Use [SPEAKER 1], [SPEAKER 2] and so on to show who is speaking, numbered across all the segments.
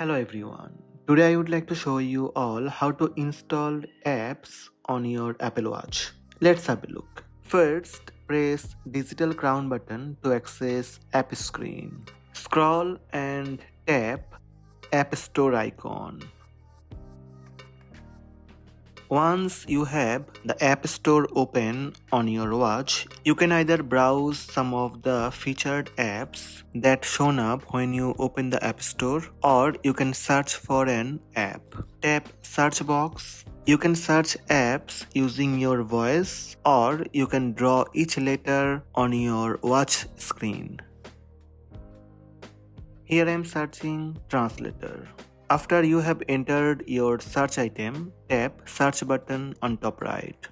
[SPEAKER 1] Hello everyone. Today I would like to show you all how to install apps on your Apple Watch. Let's have a look. First, press digital crown button to access app screen. Scroll and tap App Store icon. Once you have the App Store open on your watch, you can either browse some of the featured apps that shown up when you open the App Store, or you can search for an app. Tap search box. You can search apps using your voice, or you can draw each letter on your watch screen. Here I am searching translator. After you have entered your search item, tap search button on top right.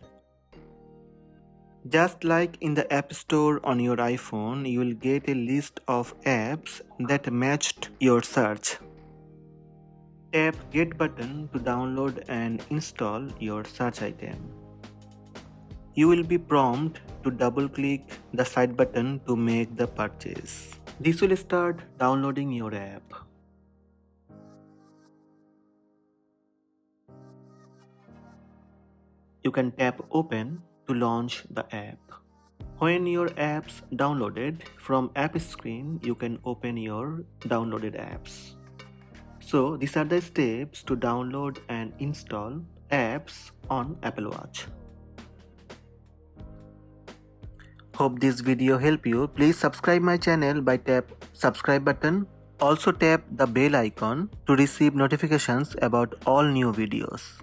[SPEAKER 1] Just like in the App Store on your iPhone, you will get a list of apps that matched your search. Tap Get button to download and install your search item. You will be prompted to double-click the side button to make the purchase. This will start downloading your app. You can tap Open to launch the app. When your app's downloaded, from app screen you can open your downloaded apps. So these are the steps to download and install apps on Apple Watch. Hope this video helped you. Please subscribe my channel by tap subscribe button. Also tap the bell icon to receive notifications about all new videos.